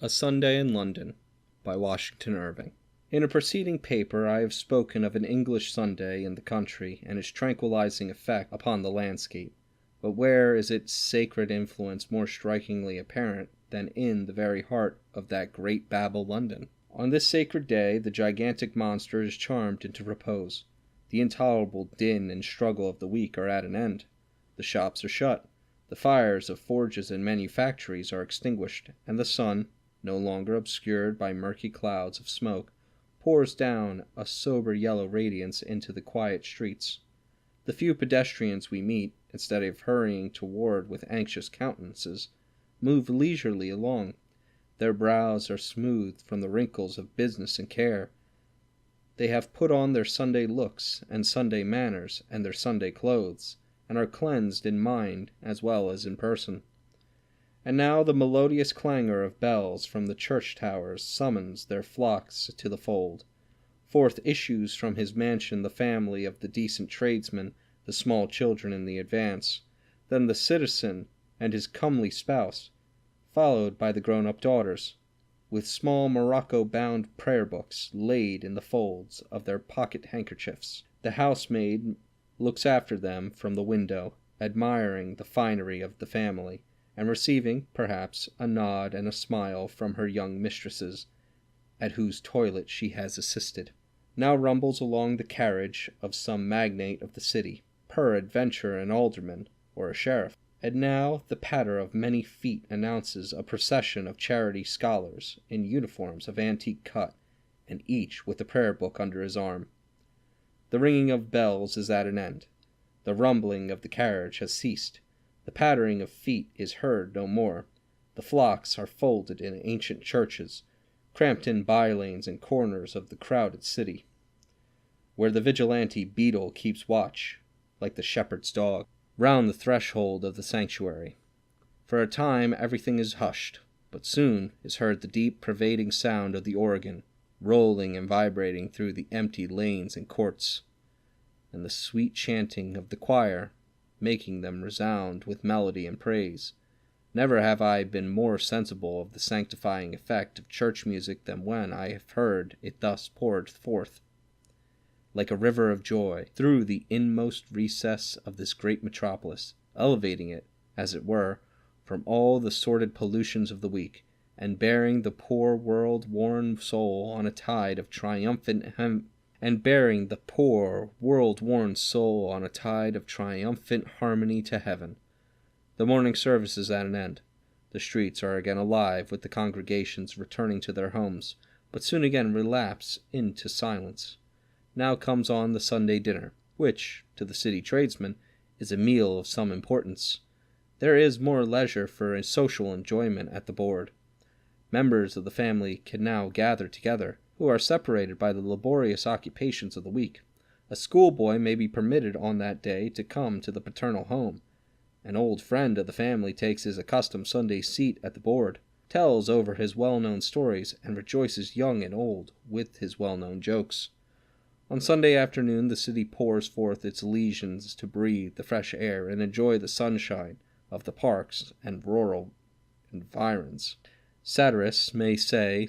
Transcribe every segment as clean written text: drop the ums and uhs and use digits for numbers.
A Sunday in London by Washington Irving. In a preceding paper I have spoken of an English Sunday in the country and its tranquilizing effect upon the landscape, but where is its sacred influence more strikingly apparent than in the very heart of that great Babel London? On this sacred day the gigantic monster is charmed into repose. The intolerable din and struggle of the week are at an end. The shops are shut. The fires of forges and manufactories are extinguished, and the sun, no longer obscured by murky clouds of smoke, pours down a sober yellow radiance into the quiet streets. The few pedestrians we meet, instead of hurrying toward with anxious countenances, move leisurely along. Their brows are smoothed from the wrinkles of business and care. They have put on their Sunday looks and Sunday manners and their Sunday clothes, and are cleansed in mind as well as in person. And now the melodious clangor of bells from the church towers summons their flocks to the fold. Forth issues from his mansion the family of the decent tradesman, the small children in the advance, then the citizen and his comely spouse, followed by the grown-up daughters, with small morocco-bound prayer-books laid in the folds of their pocket-handkerchiefs. The housemaid looks after them from the window, admiring the finery of the family, and receiving, perhaps, a nod and a smile from her young mistresses, at whose toilet she has assisted. Now rumbles along the carriage of some magnate of the city, peradventure an alderman or a sheriff. And now the patter of many feet announces a procession of charity scholars in uniforms of antique cut, and each with a prayer book under his arm. The ringing of bells is at an end. The rumbling of the carriage has ceased. The pattering of feet is heard no more. The flocks are folded in ancient churches, cramped in by-lanes and corners of the crowded city, where the vigilante beadle keeps watch, like the shepherd's dog, round the threshold of the sanctuary. For a time everything is hushed, but soon is heard the deep, pervading sound of the organ, rolling and vibrating through the empty lanes and courts, and the sweet chanting of the choir, making them resound with melody and praise. Never have I been more sensible of the sanctifying effect of church music than when I have heard it thus poured forth, like a river of joy, through the inmost recess of this great metropolis, elevating it, as it were, from all the sordid pollutions of the week, and bearing the poor world-worn soul on a tide of triumphant harmony to heaven. The morning service is at an end. The streets are again alive with the congregations returning to their homes, but soon again relapse into silence. Now comes on the Sunday dinner, which, to the city tradesman, is a meal of some importance. There is more leisure for a social enjoyment at the board. Members of the family can now gather together, who are separated by the laborious occupations of the week. A schoolboy may be permitted on that day to come to the paternal home. An old friend of the family takes his accustomed Sunday seat at the board, tells over his well-known stories, and rejoices young and old with his well-known jokes. On Sunday afternoon the city pours forth its legions to breathe the fresh air and enjoy the sunshine of the parks and rural environs. Satirists may say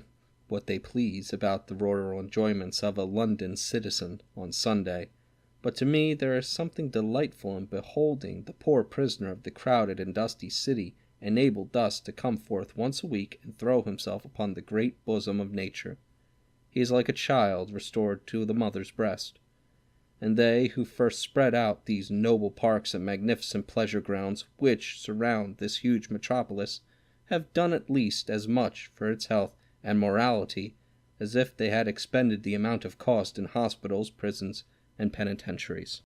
what they please about the rural enjoyments of a London citizen on Sunday, but to me there is something delightful in beholding the poor prisoner of the crowded and dusty city enabled thus to come forth once a week and throw himself upon the great bosom of nature. He is like a child restored to the mother's breast. And they who first spread out these noble parks and magnificent pleasure grounds which surround this huge metropolis have done at least as much for its health and morality as if they had expended the amount of cost in hospitals, prisons, and penitentiaries.